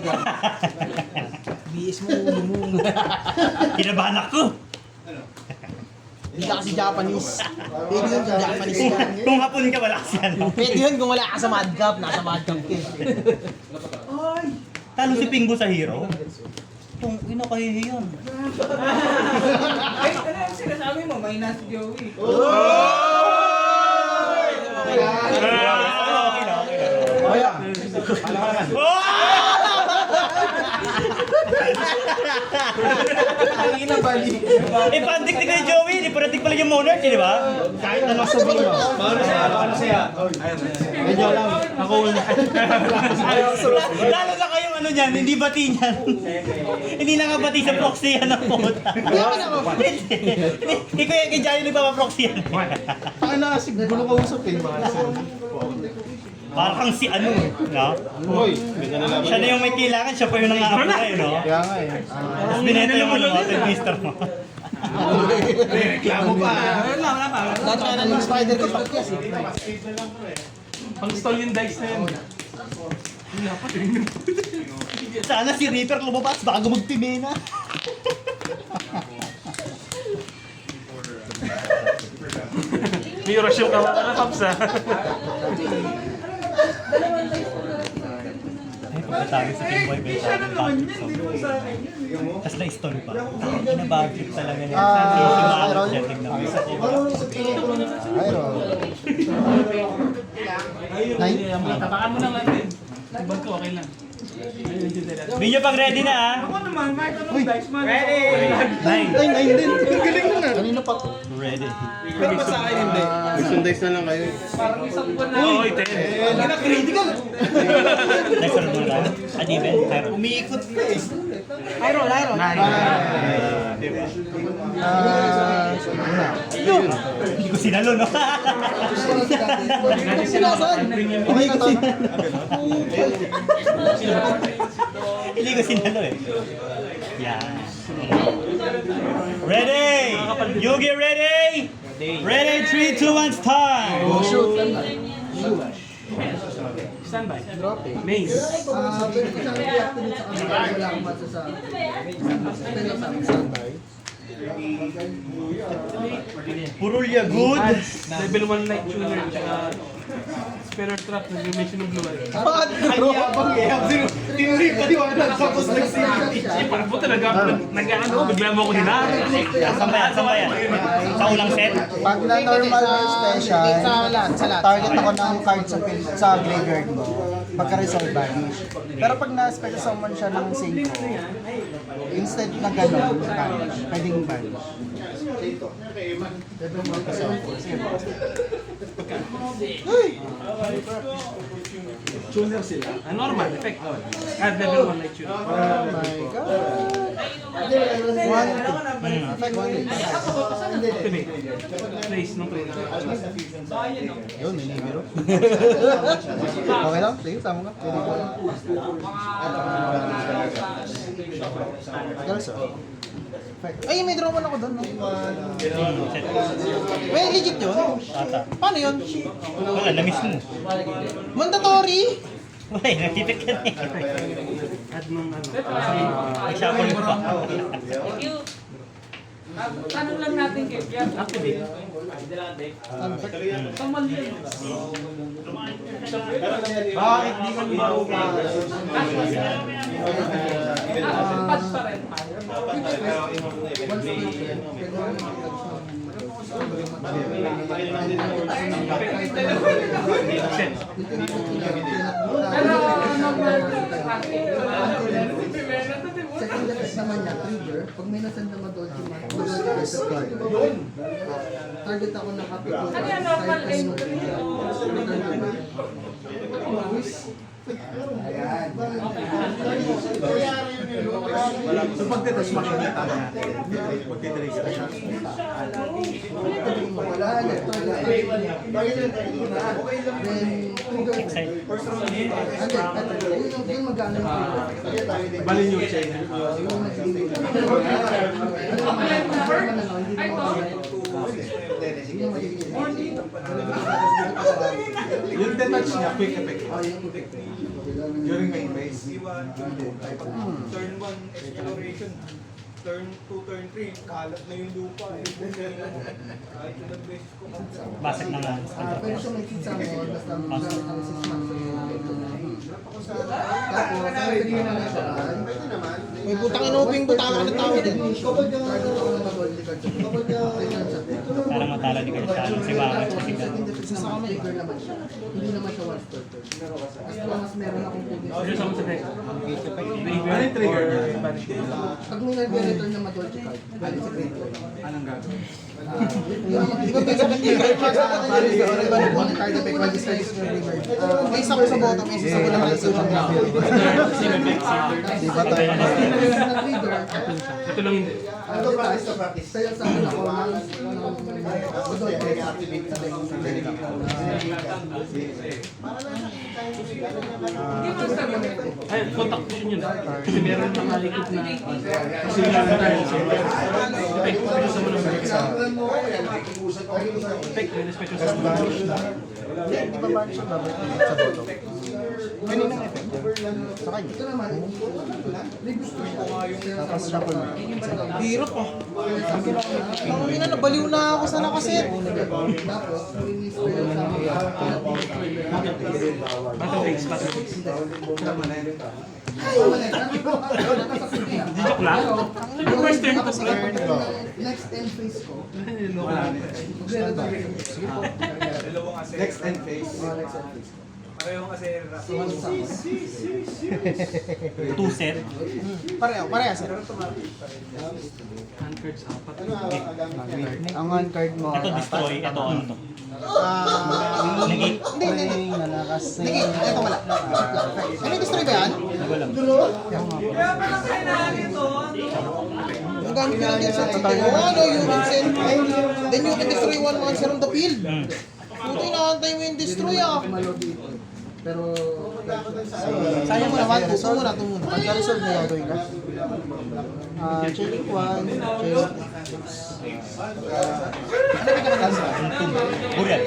ka. BS mo, ulo mo. Kinabahan ako. Hindi ka kasi Japanese. Pwede yun kung Japanese ka. Kung hapon ka, wala kasi ano. Pwede yun kung wala ka sa madcap. Nasa madcap ka. Talo si Pingbo sa hero. Kung inakahihiyan. Ay, ano yung sinasabi mo? May nasa Joey. Ipandik ni kay Joey, di parating pala yung monarch, di ba? Kahit anong sabihin mo. Paano siya? Medyo lang. Ako una. Lalo na kayong ano niyan, hindi bati niyan. Hindi na nga bati sa proxy yan ang puta. Hindi naman ako. Hindi ko yung kay Joey nagpapaproxy yan. Ang nakasig, gulo ka usapin mga sen. Parang kang si ano, no? Hoy, Siya na yung may kailangan, siya pa yung nang-apply, no? Kaya nga eh. Tapos binenta yung ano, mister mo. reklamo pa. Wala pa. Lahat nga ng spider ko, pakyas eh. Pang-stall yung dice na yan. Sana si Reaper lumabas bago magpimena. May orasyon ka mga kapaps ha. Ay, pagkatawag sa Pingboy, may tawag tapos na-stall pa. Kinabagit talaga niya. Iron? Iron. Tapakan mo lang natin. Bag ko, okay lang. Video pag ready na ah. Ako naman, Mark, anong dice man? Ready! Nine. Ay, 9 din. Galing mo na. Kanino pa to? Ready. Pero ba sa akin hindi? Gusto dice na lang kayo. Parang isang buwan na. Uy, 10. Critical. Next round mo lang. Adiben. Iron. Umiikot ka eh. Iron. Yun! Hindi ko sinalo, no? Sinasan? Okay ka to. Hindi ko sinalo eh. Yan. Ready! Yugi, ready? Ready, 3, 2, 1, start! Shoot. Standby. Drop eh. Maze. Pwede ko siyang i-activate sa kanila. Wala akong masasabi. Standby. Purulya good. Level 1 light tuner. Tsaka speller trap. Nag-dimension ng blue. Bakit bro? Tinuri pa diwanan. Tapos nag-save. Parang po talaga. Nag-ano. Bigla mo ako hinari. Sambayan. Sa unang set. Pag na normal special, target ako ng card sa graveyard mo. Pagka-resolve banish. Pero pag na-special summon siya ng Seiko, instead na gano'n, banish. Pwedeng banish. Tuner sila. Normal. Effect. Add level 1 light tuner. Oh my God! One, effect one. Activate. Place nung trade. Yun, may libero. Okay lang? Sige, tama ka. Pwede ko lang. Girls, oh. Ay, may draw man ako doon. No? May legit yun? Ata. Paano yun? Wala, na-miss mo. Mandatory? Wala, nagtitip ka na eh. Add nung ano. Mag-shuffle mo pa. Tanong lang natin kay Pierre. Activate. Tamal yun. Bakit di ka libaw ka? Pads pa rin. Pero normal. Second effect naman niya, trigger. Pag may nasend na Madolchi card, target ako ng capital. Ano yan, normal So pagkatapos makikita natin, magtitrace ka siya. Wala na, then trigger. Yung magkano yung trigger. Bali nyo siya. Yung detach niya, quick effect. During main phase. Turn 1 exploration. Turn 2, turn 3, kalat na yung lupa. Kahit ilang beses ko Basag na nga. Pero siya may pizza mo, basta ang 6 months tapos, hindi na lang siya. May putang inuping butawa ng tao din. Parang matala di kayo siya. Si Bakit kasi ka. Hindi naman siya once per turn. As long as meron akong pugis. Ano sa mga deck? Ano yung trigger? Pag may nag-return na madolce card, galing sa grade 1. Anong gagawin? Di ba bigla ng trigger marks sa one card effect while this card is triggered? May isa ko sa bottom, may isa sa bottom ng social media. Di ba tayo? Ito lang hindi. Kaya sa akin ako, Hindi mo sabi mo. Ay, contact vision yun. Kasi meron nakalikot na. Kasi wala na tayo. Effect, special sa mga effect, may special sa mga Di ba ba siya babalik sa bottom? Kanina ng effect sa kanya. ito naman, Tapos shuffle. Hirap ah. Ang ina, nabaliw na ako sa nakaset. tapos, ini-spell sa mga battle face, battle face. Di joke lang. Yung first turn ko sila. next end phase ko. Next end phase. Parehong kasi Two set. Pareho sir. Handcards, apat. Ang one card mo. Ito destroy, ito ano to. Negate. Hindi. Negate. Ito wala. Ano yung destroy ba yan? Wala. Kaya pala kailangan ito. Ang gamit nila din sa ano, you can send. Then you can destroy one monster on the field. Puto, inaantay mo yung destroy ah. Pero, Sayang mo naman, tuto muna. Pagka-resolve na gagawin ka. Chaining 1, chaining 2. Ano yung pinaka-cancel? Burial.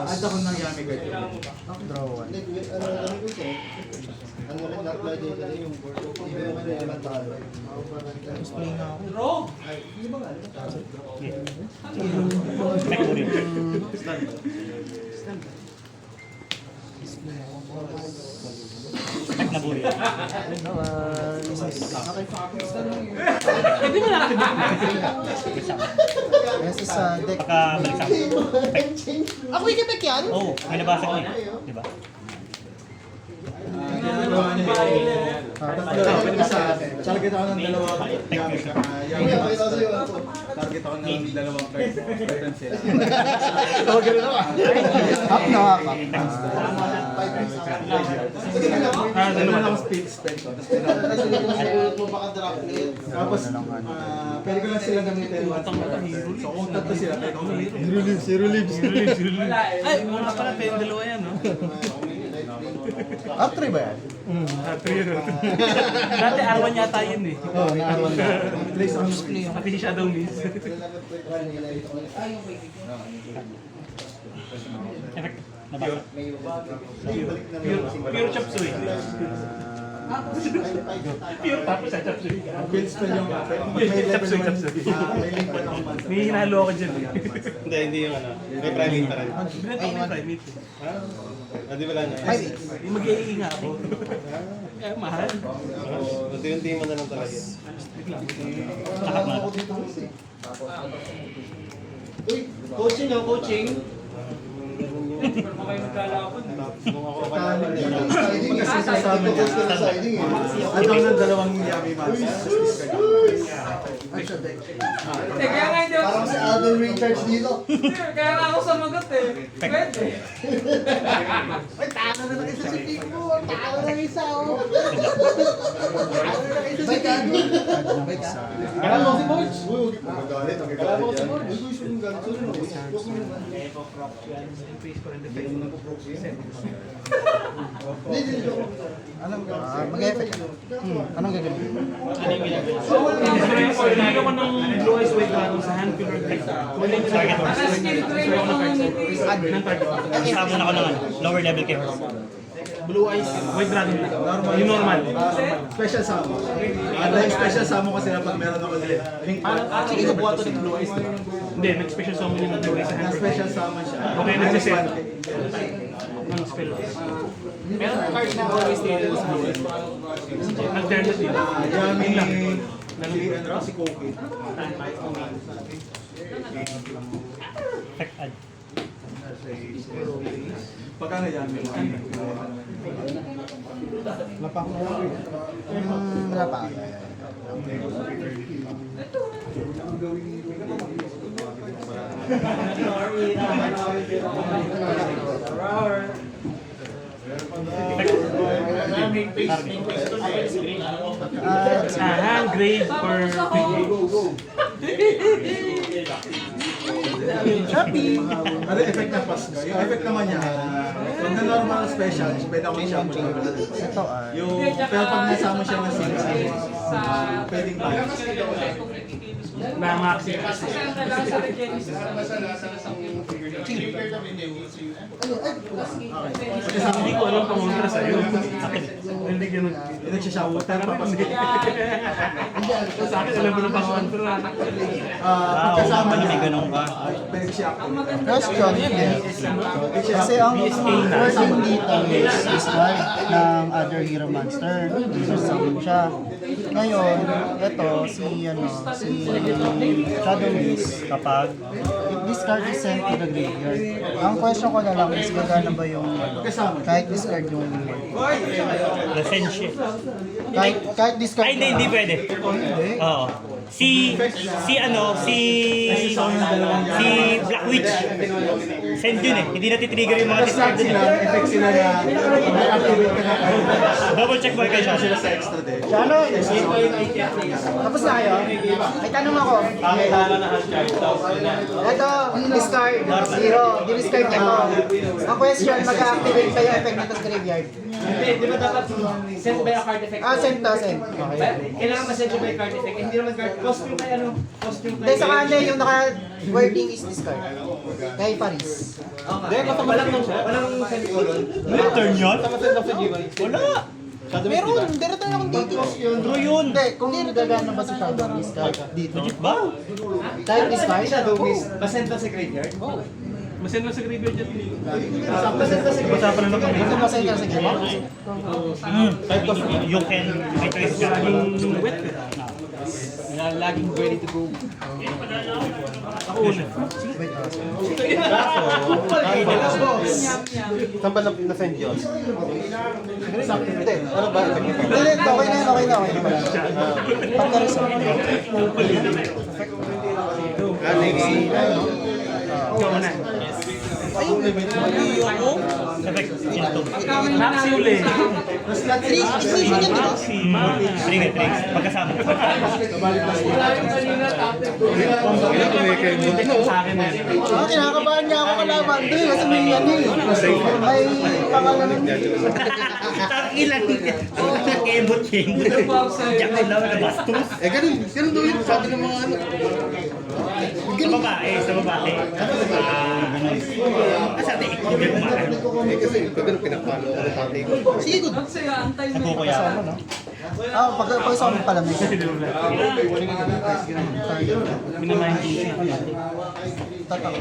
Add ako ng Yami Guard. Draw 1. Display na ako. Rogue. Effect burial. Effect na burial. Pwede mo lang Yes, sa deck. Pagkabalik sa akin. Ako ikipek yan? Oo, may nabasag na eh. Di ba? Target ako ng dalawang Yami. Target ako ng dalawang cards. Pencil. Up na up. Dalawa lang speed spend ko. Tapos, pwede ko lang sila gamitin once more. So kung tatlo sila, pwede ko gamitin. Zero lives. Wala eh. Ay, mga pala, pwede dalawa yan, no? Up 3 ba yan? Dati R1 yata yun eh. Oo, na-arwan na. Place on screen. Pati si Shadow Miss. Effect. Nabasag. Pure chop suey. Pure tapos sa chop suey. Build spell yung Chop suey, chop suey. may link pa ng monster. May hinalo ako dyan eh. Hindi yung ano. May priming pa rin. Binan ako may primate eh. Di wala na. Yung mag-iingi nga ako. Kaya mahal. Unti-unti mo na lang talaga. Lahat na. Coaching o coaching? Pero kayo naglalakon. Nung ako kaya Kasi sasabi niya, add ako ng dalawang Yami monsters. Hindi, kaya nga hindi ako. Parang si Alvin Richards dito. Kaya nga ako sumagot eh. Pwede. Ay, tama na ng isa si Pico. Tama na ng isa. Bay ka. Bay ka. Kala mo si Boys! Magalit, Kala mo si Boy. Face ko rin defense. Mag-effect ka. Anong gagawin? Hindi ako ng Blue Eyes White Dragon sa hand pillar effect. Target horse. Ng target. Sabon ako ng lower level kay horse. Blue Eyes White Dragon lang. Yung normal. Special summon. Dahil special summon kasi na pag meron ako ulit. Sige, nabuha to ng Blue Eyes. Hindi, nag-special summon yung Blue Eyes sa hand pillar. Special summon siya. Okay, nag-set. Ng spell. Pero card na always dito is Blue Eyes. Alternative. Yami ano si Koki. Effect add. Pagkano Yami? Wala pa. Hand grade for Ano effect ng Pasko? Yung effect naman niya, pag na normal special, pwede ako i-shuffle ng Ito ay. yung, pero pag nasama siya ng single, pwedeng balance. na maxi. Kasi ang kailangan sa Genesis. Hindi ko alam pamunta sa'yo. Hindi ganun. Yung nagsishuffle, pero papasko. Sa akin, alam mo na pamunta. Pagkasama Ano may niya, ganun ka? pwede siya ako. Question, kasi ang wording dito is discard ng other hero monster. Susummon siya. Ngayon, ito, si Shadow Beast, Kapag discard is sent to the graveyard. Ang question ko na lang is gagana ba yung kahit discard yung Lasensya. kahit discard Ay, hindi pwede. Oo. Si Black Witch. Send yun eh. Hindi natitrigger yung mga discard Sila, effect sila na may activate ka na kayo. Double check mo kay siya. Sila sa extra din. Ano? Tapos na kayo? May tanong ako. Ito, discard. Zero. Di-discard ako. Ang question, mag-activate ba yung effect nito sa graveyard? Hindi, di ba dapat send by a card effect? Send to, send. Okay. Kailangan ma-send by a card effect. Hindi naman card, costume kay ano? Costume Hindi, sa kanya yung naka-wording is discard. Kay Paris. Hindi, basta walang send ko doon. Return yun? Send off sa GY. Wala. Meron, direkta na akong dito. True yun. Hindi, kung gagana ba si Shadow discard dito? Legit ba? Kahit discard? Shadow Beast, ma-send to sa graveyard? Masend lang sa graveyard dyan. Ma-send to sa graveyard. Usapan na lang kami. Ito ba sa inyo sa graveyard? You can make risk ka. Laging wet. Laging ready to go. Ako una. Saan ba na-send yun? Hindi, ano ba? Hindi, okay na, okay na. Pagka-resolve. Ikaw na. Effect. Sinto. Maxi uli. Maxi. Trigger. Pagkasama. Sa akin na. Kinakabahan niya ako kalaban doon kasi may yan eh. May pangalan ng Ilan niya. Kembot. Diyak na lang na bastos. Ganun daw yun. Sabi ng mga ano. Sa babae. Sabi, ikibig mo. Kasi ganun pinapalo ako ng tatay ko. sige, good. Ang saya, antay mo. Nagkukuya. Pag-isama pala may Minamahin ko siya. tatang.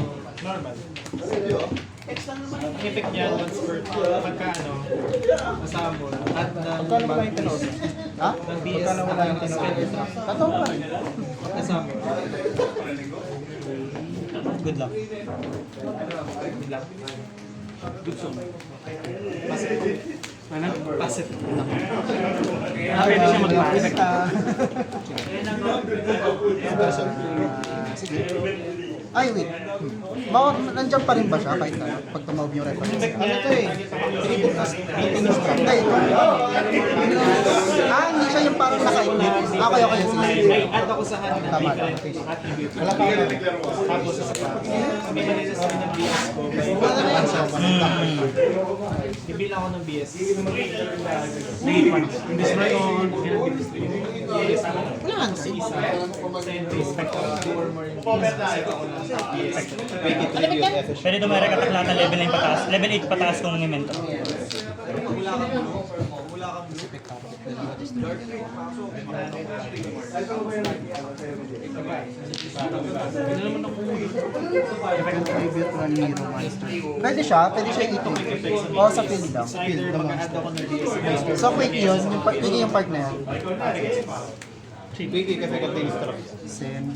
Effect niya once per pagka ano, masama at Pagkano wala yung pinos? Ha? Pagkano wala yung pinos? Tatang pa rin. kasama. Good luck. Good song. Ano? Passive. Pwede siya mag-passive. Ay, wait. Nandiyan pa rin ba siya kahit ano? Pag tumawag yung reference? Ano to eh? Hindi, ito. Hindi, hindi siya yung parang naka-edit. Okay. May add ako sa hand na Tama. different attribute. Wala pa ako. Tapos sa may malinis ako ng BS ko. Bibilang ako ng BS. Naging punch. Imbis na yun, BS ako. Wala nga. Sa isa. Sa entry, spectrum. Pwede dumarek at lahat ng level 9 pataas. Level 8 pataas kung may mentor. Pwede siya ito. O sa field lang. Field lang. Mag-add ako ng BS. So quick yun, pwede yung part na yan. Quickie kasi ka taste trap. Same.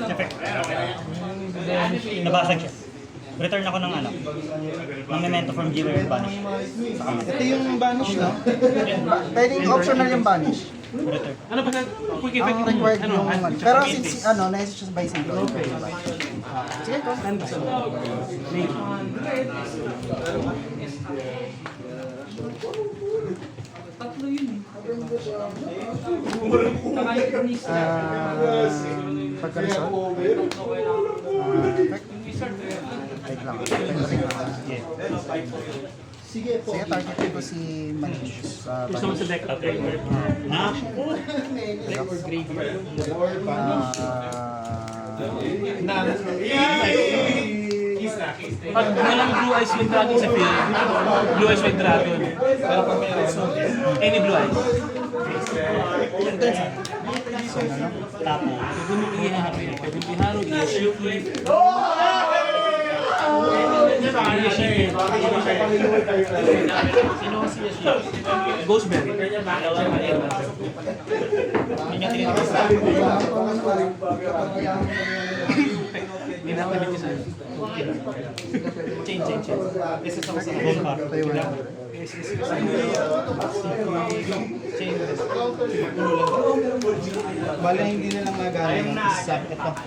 Effect. Nabasag siya. Return ako ng memento from Jiro and Banish. Sa kamay. Ito yung banish, no? Pwedeng optional yung banish. Return. Ano ba na quick effect Ang required yung pero since nasa siya by single. Sige ko. Tatlo yun eh. Pagka-result. Wait lang. Sige, targetin ko si Manish. gusto mo sa deck at graveyard. Or graveyard. Pag walang Blue Eyes White Dragon sa field, Blue Eyes White Dragon. Pero pag may any Blue Eyes. Tapos, Pwede mo i-haro. Pwede mo i-haro, i-shuki. Sino si Yashiki? Ghostberry. hindi niya tinitapos. Ginamit niya sa'yo. Change. Isa sa mga Gold bar. Bala hindi na lang nagaling sa ito. Si Cook.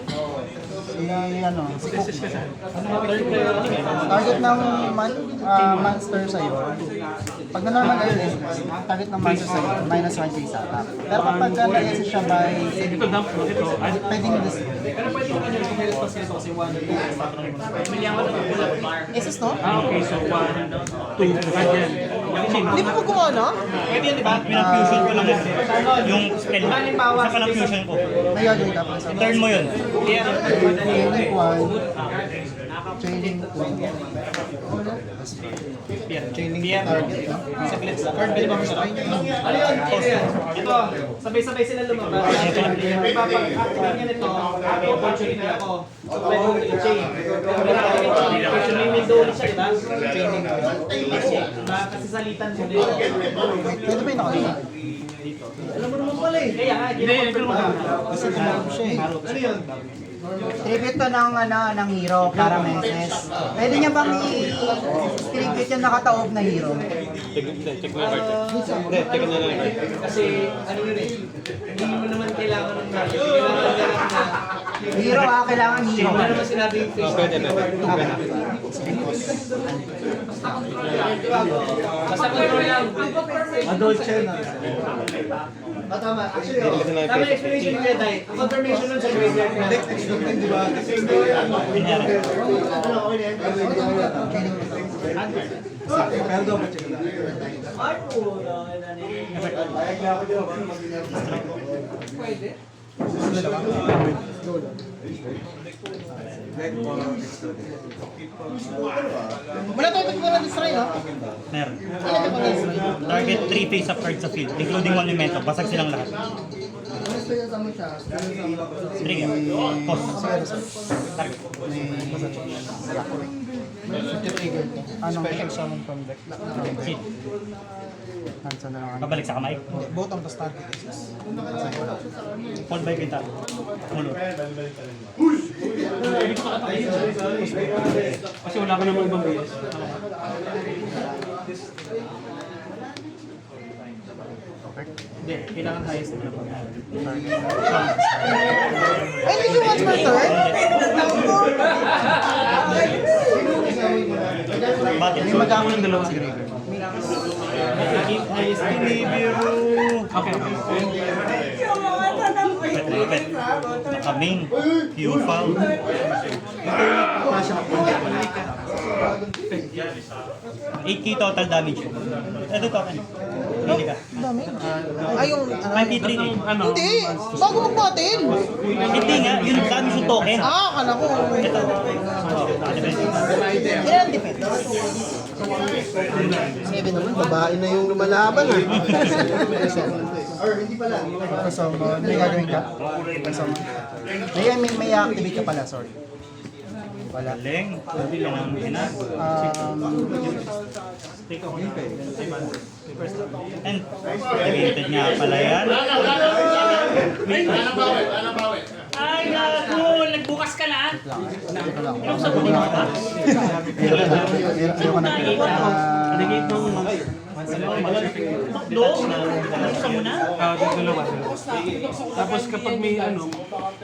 Target ng monster sa'yo. Pag na-normal early, target ng monster sa'yo, minus 1 sa attack. Pero kapag nag-SS siya by Ito dump mo, ito. pwedeng this. Pero pwede mo kanya kung meron kasi kasi 1, 2, Pili ako ng bullet bar. SS no? Okay, so 1, 2, ganyan. Hindi mo gumawa na? Pwede yan, di ba? Pinag-fusion ko lang yung spell. Isa pa lang fusion ko. May gagawin ka pa sa Turn mo yun. training 1, training 2. Training target. Sa blitz lang. Card bill ba mo siya? Ano yun? Ito, sabay-sabay sila lumabas. Ipapag-action niya nito, may opportunity ako. So, pwede mo i-chain. Kasi may window ulit siya, di ba? Chaining. Diba? Kasi salitan mo din. Pwede ba yung nakalina? Alam mo naman pala eh. Kaya nga, ginawa-confirm mo. Kasi gumawa siya eh. Ano yun? Tribute to ng hero para meses. Pwede niya bang i-tribute yung nakataob na hero? Check mo yung card. Hindi, check na lang yung card. Kasi, ano yun eh, hindi mo naman kailangan ng target. Kailangan lang na, Hero kailangan hero. hindi naman sinabi yung face. Pwede. Basta control lang. Adolche na. Tama. Actually, Dito na yung tama yung explanation ni Kuya Dai. Ang confirmation nun sa graveyard na. Pero dapat check na. Ay, puro. Wala tayo pagkura ng destroy, no? Meron. Target 3 face-up cards sa field, including 1 memento. Basag silang lahat. Trigger. Cost. Target. Special summon from deck. Seed. Hansa na lang. Pabalik sa kamay. Bottom plus target is. Fall by kita. Mulot. Kasi wala ka namang ibang bilis. Hindi, kailangan highest na lang. Ay, did you watch my turn? Bakit? May magkakaroon ng dalawa sa graveyard. Highest na. Binibiro. Okay, okay. Pet. Nakaming. Pure foul. 8k total damage. Ito token. Hindi ka. Ay, yung... 5k3 eh. Ano? Hindi! Bago magbatil! Hindi nga, yung damage yung token. Ah, akala ko. Ito. Ilan defense? 7 naman, babae na yung lumalaban ah. Kasama. May gagawin ka? Kasama. May activate ka pala, sorry. Wala. Galing. Kailangan mo yun ah. And, activated nga pala yan. Ay, naku! Nagbukas ka na. Ayoko na. Negate ng Taklo. Gusto mo na? dalawa. Tapos kapag may ano,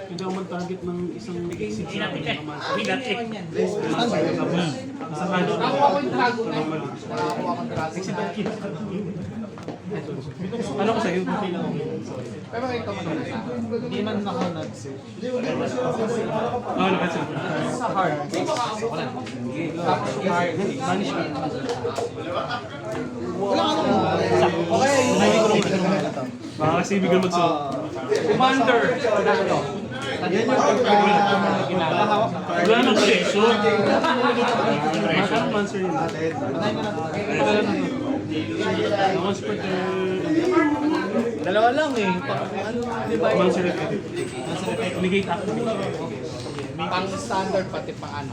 hindi ako mag-target ng isang Hinatik eh. Hinatik. sa ano. Ano ko sa'yo? Hindi man ako nag-save. Oo, nakasya. Sa hard. Management. Wala ka Baka kasi bigyan magsuot. Commander! Wala nang preso. Masarap monster yun. Once per turn. Dalawa lang eh. Monster effect. Negate activation. Pang standard pati pang ano.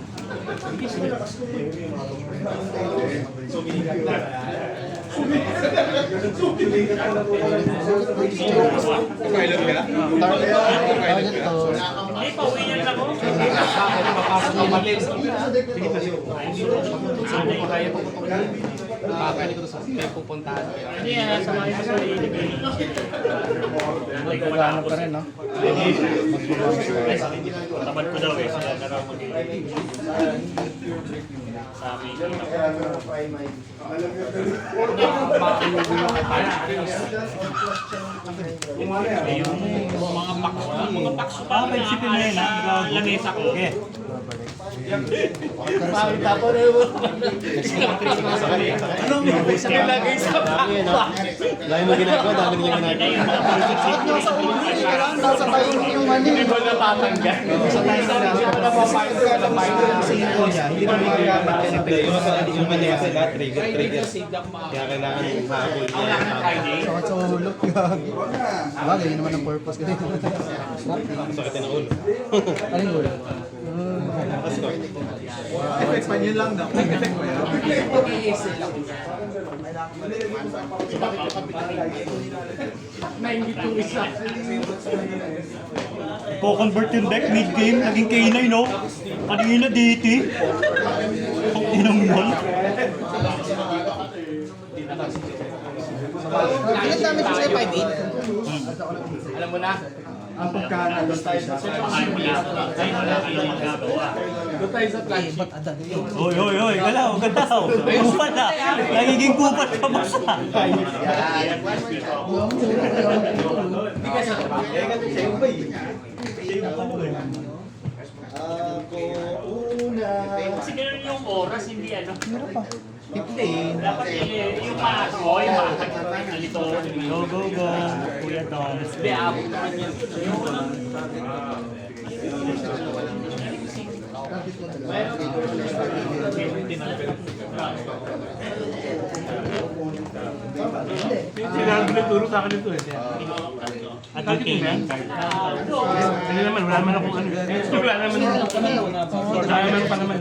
target to. Ay, pauwi niya lang ako. May pupuntahan ko yun. Hindi yan, samahin ko sa ilibig. Nagkagano pa rin, no? Tamad ko daw eh. Sila na raw mag-ilagay. Sa amin. Yung mga pakso pa. May sipin na yun ah. Lamesa ko. Okay. Nilagay sa Dahil mo ginagawa, dami niya ginagawa. Bakit nyo sa ulo eh? Kailangan nasa tayo yung mali. Hindi ba natatanggal? Sa tayo na lang. Napapayag ka na tayo sa inyo niya. Hindi na magagamit ka ng player. Yung kanya kasi lahat trigger. Kaya kailangan yung habol niya. Sa ulo. Bagay, yun naman ang purpose kasi. Sakit ng ulo. Aling ulo? Effect pa yun lang daw. Effect pa yun. Po-convert yung deck mid-game. Naging K9 no? Kanina DT. Ang inang yun. Ilan namin sa 5-8? Alam mo na? Ang pagkano ng special. Doon tayo sa flash. Oy, oy, oy. Galaw, galaw. Kupat na. Nagiging kupat ka ba sa? Kasi ganun yung oras, hindi ano. Meron pa. 15. Dapat yung paas mo, yung paas. Nalito. Go, go, go. Kuya Tom. Hindi, abot naman yun. Kailangan ko nagturo sa akin ito eh. At yung K9 card. Hindi naman, wala naman akong ano. Wala naman wala naman pa naman.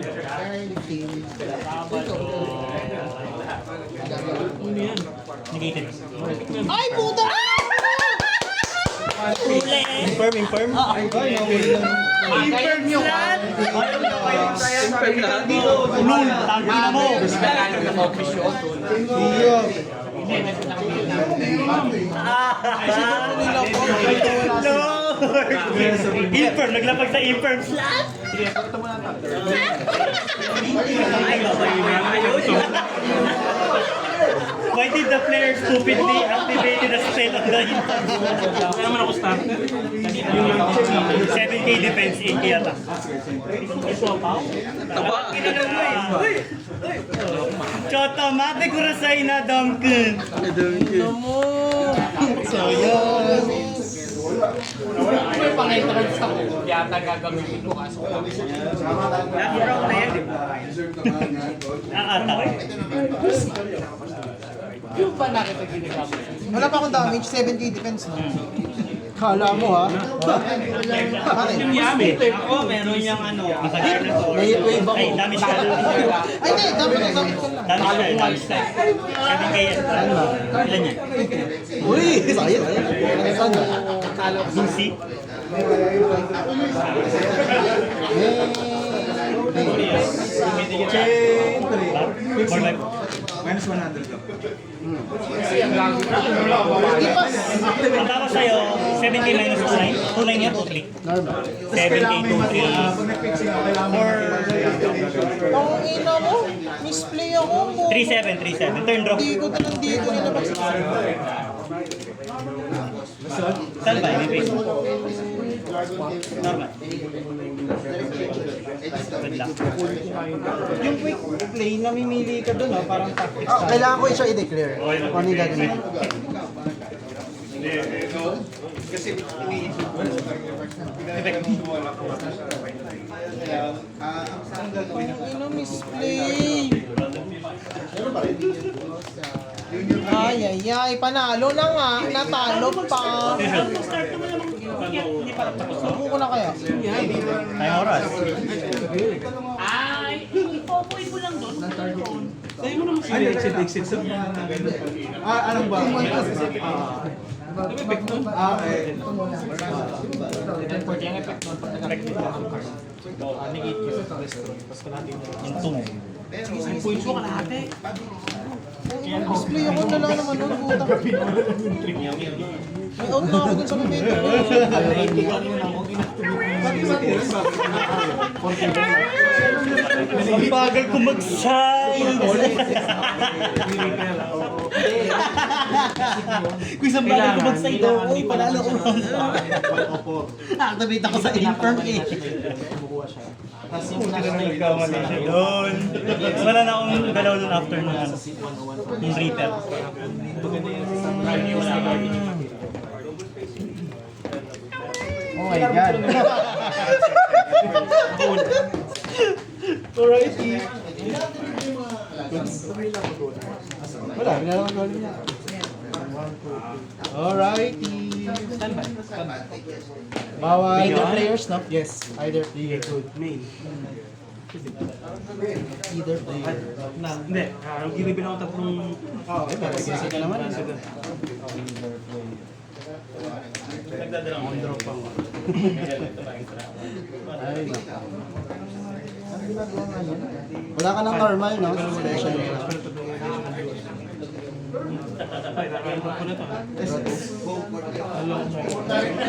Negated. Ay, puta! Infirm, infirm. Confirm yung Ulul, tangin na mo. Kailangan ng office yun. Lord! Infirm, naglapag sa infirm slot! Sige, pakita mo na ito. Why did the player stupidly activated the spell on the infirm? Kaya naman ako starter. 7k defense, 8k attack. Chotomate kurasay na Duncan. So, yun. May pang-entrance ako. Yata gagamitin ko kaso. Nakaraw na yan, di ba? Nakatake. Yung ba nakita ginagamit? Wala pa akong damage, 7k defense na. Kala mo ha? Bakit? Ako, meron yung ano. Masakit na to. Ay, damage ka. Ay, hindi. Dapat na gamit ko lang. Damage ka. 7k yan. Ilan yan? Uy! Sayang. Saan ba? Lucy? Chain 3. For life. Minus 100 ka. Ang tapos sa'yo, 7k minus 29. 29 yan, 2-3. 7k, 2-3. Pag nag-fixing ako, kailangan mo. Ang ina mo, misplay ako. 3-7. Turn drop. Hindi ko nilabas. Saan ba? May face. Normal. Good luck. Yung quick play, namimili ka doon, parang tactics. Kailangan ko siya i-declare. Ano yung gagawin? Ang misplay. Ay, panalo na nga. Natalo pa. Subo ko na kaya. Tayong oras. Ay, ipopoy ko lang doon. Tayo mo naman sila exit sa mga ganun. Anong ba? Okay. Important yung effect nun pag nag-activate ka ng card. Negate ko sa restore. Tapos kalahati mo. Yung tung. Ay, points mo kalahati. Display ako na lang naman nun. Putang. May out na ako dun sa momento. Ang bagal ko mag-sign! Kung isang bagal ko mag-sign daw, oh, panalo ko. Activate ako sa infirm eh. Tapos yung nasa Nagkamali siya doon. Wala na akong galaw doon after ng ano, yung reaper. Oh my God. Alrighty. Wala, binalaman ko niya. Alrighty. Bawal. Either players, no? Yes, either player. Good. Main. Either player. Hindi, ginibil ako tatlong... Kasi ka naman. On-drop pa ako. Ay, naka. Wala ka ng karma, no? Special. Ay, nakaintro ko na to.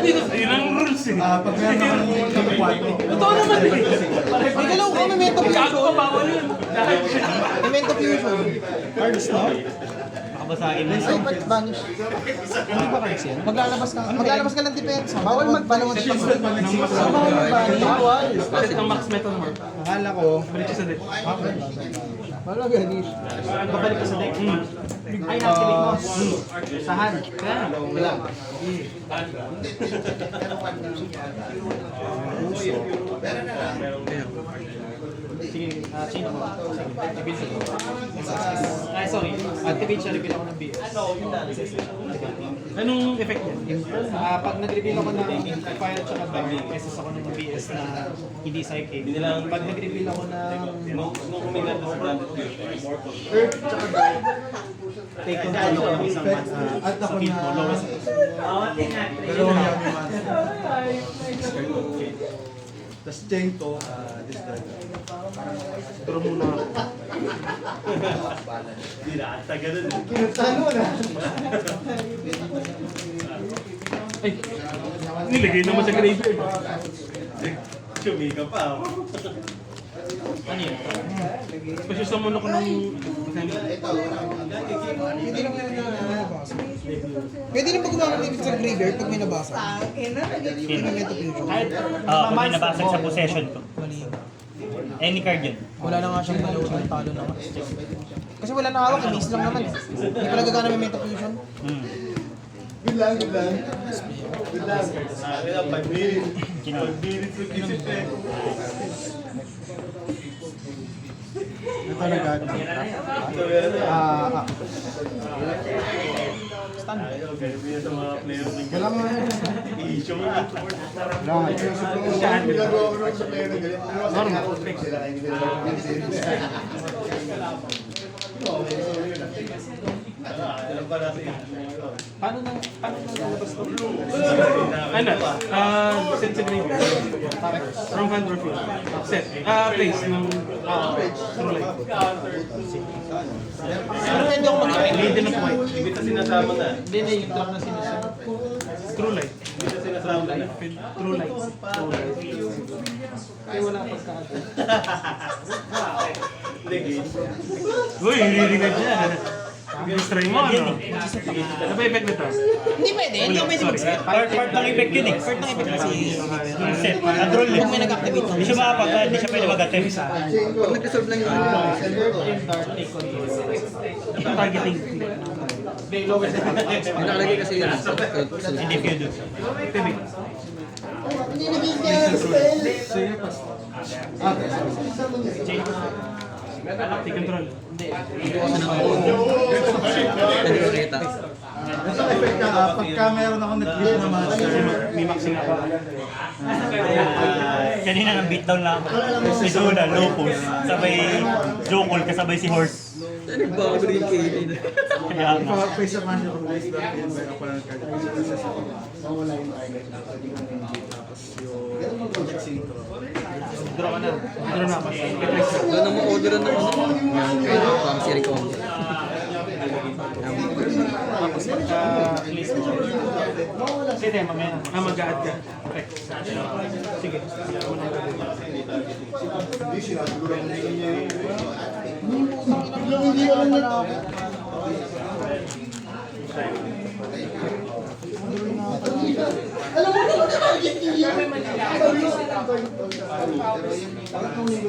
Yun ang rules eh. Pag meron ng 4. Totoo naman eh. May galaw ka, memento Gago fusion. pa bawal yun. Memento fusion. Cards, no? Nakabasahin mo na. So, but vanish. Hindi ba cards yan? Maglalabas ka ng depensa. Bawal magbanawad siya. Bawal mag-banish. Bawal. Kasi ang max metal mark. Akala ko. Balik siya sa deck. Wala ganish. Babalik ka sa deck. Ay, na-activate mo. Sa hand. Kaya, wala. Sige, chain ako. Sige, reveal ko. Ay, sorry. Activate siya, reveal ako ng BS. Anong effect niya? Pag nag-reveal ako ng fire at saka bag, SS ako ng BS na hindi psychic. Pag nag-reveal ako ng Earth at saka bag, take control ako ng isang At ako na... lowest. Dalawang yan yung Tapos chain to, discard. Draw muna ako. Hindi na, ata ganun. Ay! Nilagay naman sa graveyard. Chumika pa. Ano yun? Special summon ako ng... Pwede na pag-gumamit dito sa graveyard pag may nabasa. Pag may nabasag sa possession ko. Any card yun. Wala na nga siyang talo na nga. Kasi wala na hawak, miss lang naman. Hindi pala gagana may meta fusion. Good lang, good lang. Good lang. Sabi na, 5 minutes. 5 minutes yung isip eh. Ito na gagawin. Stand. Ganun yun sa mga players ng Kailangan nga. issue. Kailangan. Ginagawa ko naman sa player na ganyan. Normal. Paano lalabas to? Ano? Set sa graveyard. From hand or field. Set. Place ng... True light. Hindi ako mag-ibig. Hindi na point. Hindi na sinasama na. Hindi na yung drop na sinusunod. True light. Hindi na sinasama na. True light. Kaya wala pa sa atin. Hindi, game. Uy, hindi ka dyan. Try mo, ano? Ano ba effect nito? Hindi pwede, hindi pwede mag-set. Part ng effect yun eh. Part ng effect kasi Set. Control eh. kung may nag-activate ng Hindi siya makapag, hindi siya pwede mag-attempt. Pag nag-resolve lang yun. Ito targeting. Hindi, lowest na Nakalagay kasi yun. Hindi feud. Tibig. Take control. Ito effect na pagka meron ako nag-click na master. May maxing ako. Kanina nang beatdown lang ako. Si Duna, Lopus, sabay Jokol, kasabay si Horse. Kaya nga. Face of master of waste that in by opponent card. Mawala yung target. Tapos yung indexing to. Draw ka na. Draw na ako. Wala namang order na pang si Rico. Tapos pagka-list mo. Sige, mamaya. Mag-a-add ka. Okay. Sige.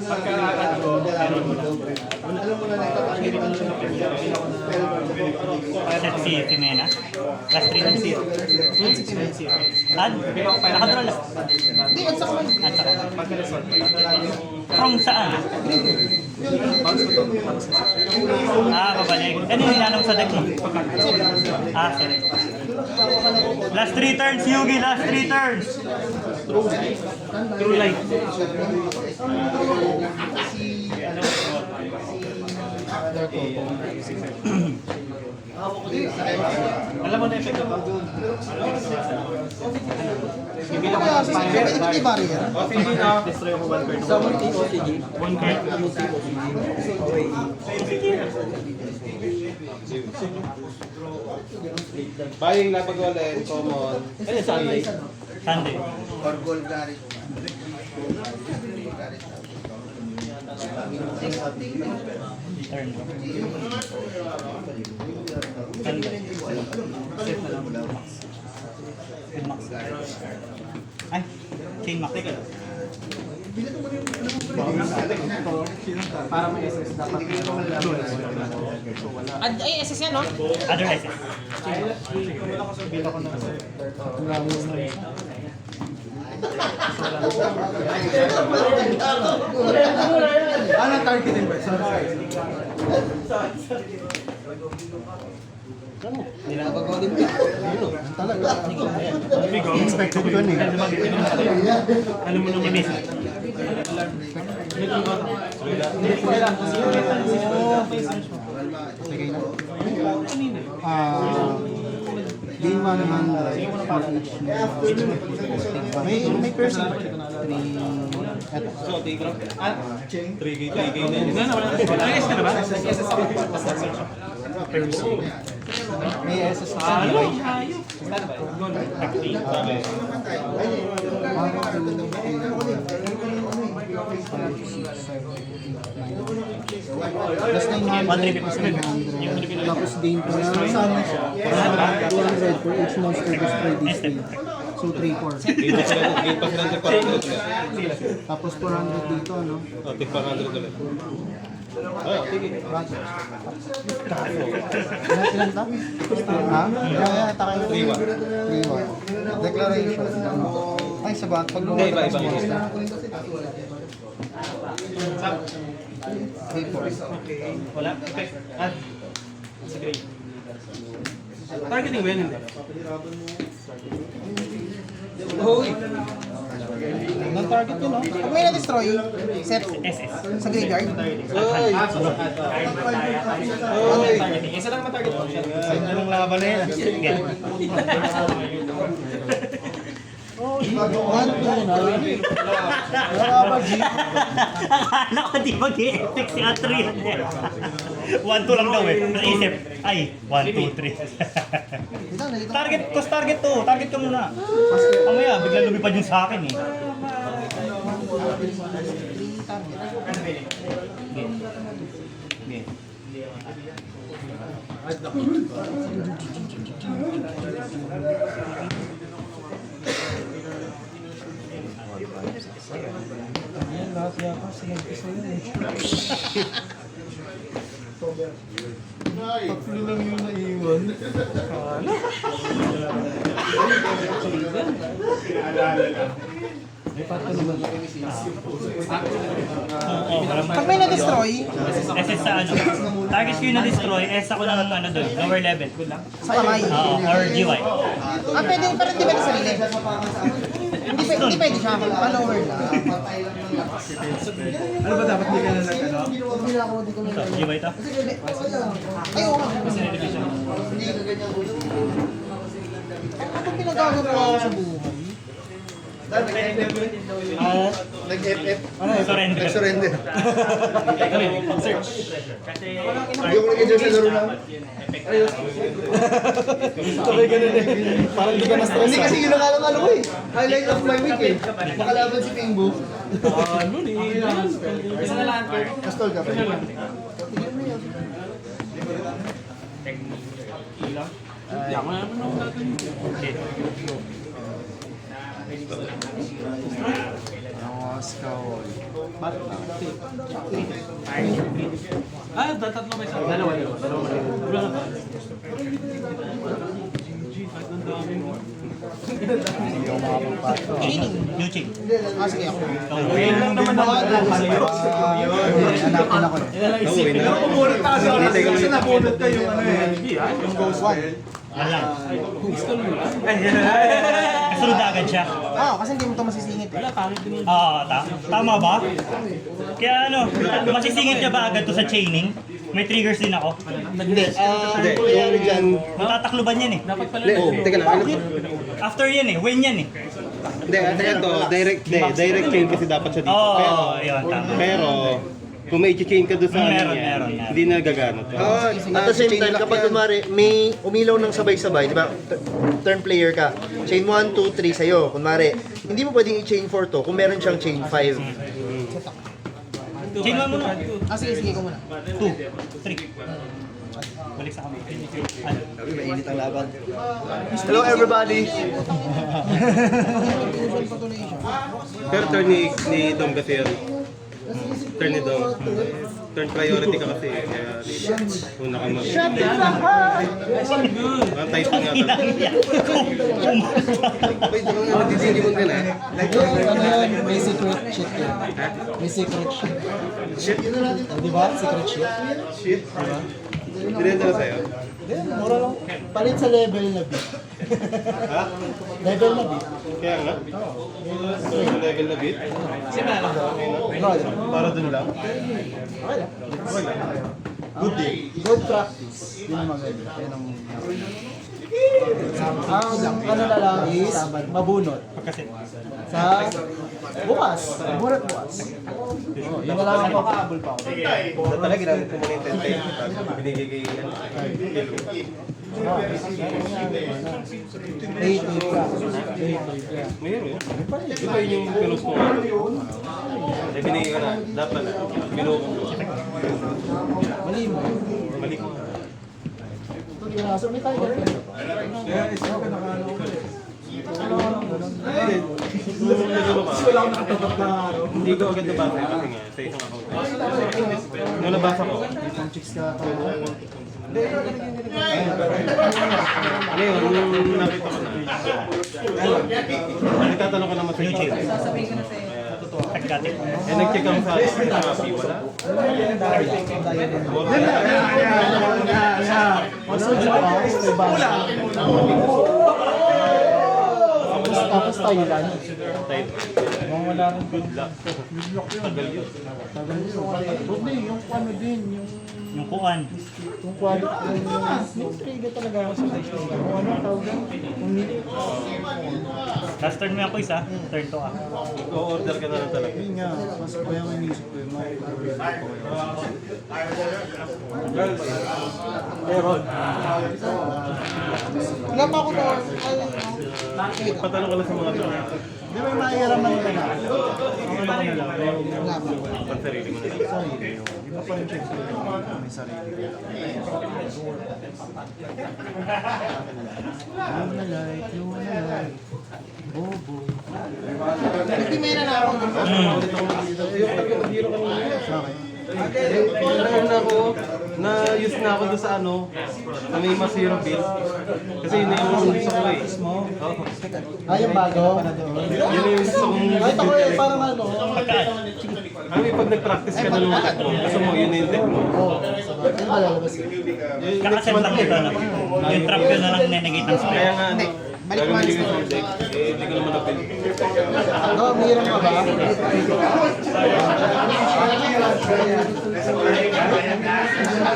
Pagka-add ko, meron mo na. Set si Timena. Last 3 ng zero. Add? Nakadraw lang. Hindi, at saka At saka. Pagka-resort. From saan? Babalik. Ano yung hinanong sa deck mo? Set. Last 3 turns, Yugi. Last 3 turns. True light. Alam mo na effect ko. bibilang ko ng fire. Pwede ba di barrier? Destroy mo one card. One card. Buying na pag-wallet, common. Ano Sunday? Sunday. Or gold gari. Turn ko. Sunday. Good max. Ay, chain max. Teka lang. Para may SS dapat. Ay, SS yan, no? Other SS. Ano targeting ba? Sorry. Nilabagaw din ka. Talaga. Bigo. Expected ko eh. Alam mo naman isa. Game 1 naman. May person ba? 3 Eto. So, take lang. 3K na yun. Nag-S ka na ba? May SS na Ano? sa Hayop. Plus 900. Tapos game po na. Saan na siya? 200 for each monster display display. So 3-4. Game pa sila ng 400 ulit. Tapos 400 dito, no? Oh, take 400 ulit. Oh, sige. Ilan ta? Ha? Kaya tayo. 3-1. Declaration. Ay, sabat. Pag Hindi, iba. Wala? Sa grade. Targeting ba yun? Hindi. Non-target yun, no? Pag may na-destroy, set SS. sa graveyard. Isa lang matarget mo siya. Anong laban na yan? Sige. Akala ko di mag-i-epic si Atreus. 1-2 lang daw eh. Naisip. Ay, 1-2-3. Target, cost target to. Target ka muna. Mamaya, biglang lumipad yung sa akin eh. Okay. Tatlo lang yung naiwan. Pag may na-destroy, SS sa ano. Target ko yung na-destroy, S ako ng ano doon, lower level. sa kamay. Oo, or GY. Pwede, pero hindi pwede sarili. Hindi pwede siya, lower lang. Ano ba dapat hindi ka na nag-ano? Ito, GY ito. Ay, oo. Ano pinagagawa ko sa buhay? Nag-FF? Surrender. Nag-surrender. Search. Hindi ko nag-enjoy sa laro na. Sabay ganun eh. Parang hindi ka na-stress. Hindi kasi yun ang alam ko eh. Highlight of my week eh. Makalaban si Pingbo. Isa na lang. Kastol ka pa. Tatlo ba isa? Dalawa. Wala na. Cheating. New chain. Sige ako. Naman ako. Hanapin ako. Pumunod ka kasi nabunod ka yung ano eh. Yung ghost one. Malang. Kasunod agad siya. Kasi hindi mo ito masisingit. Tama ba? Kaya ano, masisingit niya ba agad to sa chaining? May triggers din ako. Hindi. Yung dyan. Matatakluban yan eh. Hindi. Teka lang. After yan eh, win yan eh. Hindi, ito, direct chain kasi dapat siya dito. Oo, yun, tama. Pero, kung may chain ka doon sa Meron. hindi na gagana to. At the same time, kapag kunwari may umilaw ng sabay-sabay, di ba? Turn player ka. Chain 1, 2, 3 sa'yo. Kunwari, hindi mo pwedeng i-chain 4 to kung meron siyang chain 5. Chain mo muna. Sige ko muna. 2, 3. Balik sa kami. Mainit ang laban. Hello everybody! Pero turn ni Dom kasi yan. Turn ni Dom. Turn priority ka kasi. Kaya una ka mag... Shut the fuck up! Ang type nga to. Wait, magdidigi mo din May secret shit yun. May secret shit. Shit? Di ba? Secret shit. Shit? Dinenda na sa'yo? Mura lang. Palit sa level na beat. Ha? Level na beat. Kaya nga? Level na bit? Para dun lang? Good day. Good practice. Yun ang maganda. Yan ang Ang ano na lang is mabunot. Pagkasin. Sa bukas. Bunot bukas. Yun na lang ako. Kaabol pa ako. Talaga ginamit ko muna yung 10 binigay kay Mayroon yun. Ito yung pilos mo. Eh, binigay ko na. Dapat na. Binuo ko. Mali mo. Mali ko. So may target ka nito. Kaya isa ka nakano ko eh. Nung nagano ka, hindi ko agad nabasa kasi nga sa isang account. Nung nabasa ko, Isang chicks ka. ngayon, nung nakita ko na, nagtatanong ko naman sa YouTube. Tagkatin. Eh, nag-check ako sa Shopee, wala. Tapos Thailand. Mga wala rin good luck. Tagal yun. Hindi, yung ano din, Yung kuan. yung quality, yung trigger talaga ako sa dice. Kung ano tawag yan? Kung Last turn mo ako isa. Turn to ako. O-order ka na lang talaga. yun nga, mas kaya ang inisip ko yung mga pero wala pa ako na Patanong ko lang sa mga tao. di ba yung maihiraman ka na? Wala pa. Pansarili mo na lang. Sarili. Iba pa yung checks ko. May sarili. You wanna like. Bobo. Nagpimena na ako. Nag-learn na ako, na-use na ako doon sa ano, sa may mas zero bill. Kasi yun na yung gusto ko eh. Oo. Yung bago? Yun na yung gusto kong Kahit ako eh, parang ano. Ano yung pag nag-practice ka na nung gusto mo, yun na yung deck mo. Ano ba lalabas yun? Kakasin lang ito. Yung trap yun na lang nenegate ng spell. Kaya nga ano, gagawin ko yung deck, eh hindi ko naman na-build. Ano, umiram ka ba?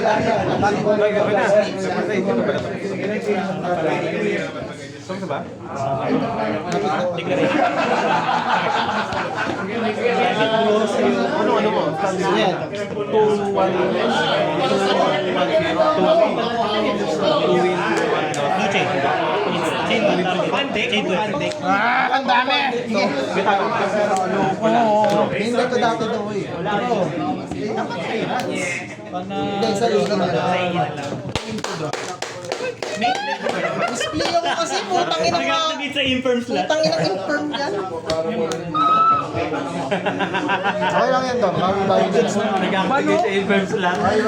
Okay na. Patay, hindi ko pala tapos. Tapos ba? Ano mo? Sabi mo yan. 2-1-0. No chain. Chain 1. Chain 2. Ang dami! Oo, hindi ko dati daw eh. Pero, hindi, sa iyo na lang. Display ako kasi, putang ina mga... Nag-activate sa infirm slot. Putang ina infirm yan. Okay lang yan, Dom. Bago-bago. Nag-activate sa infirm slot.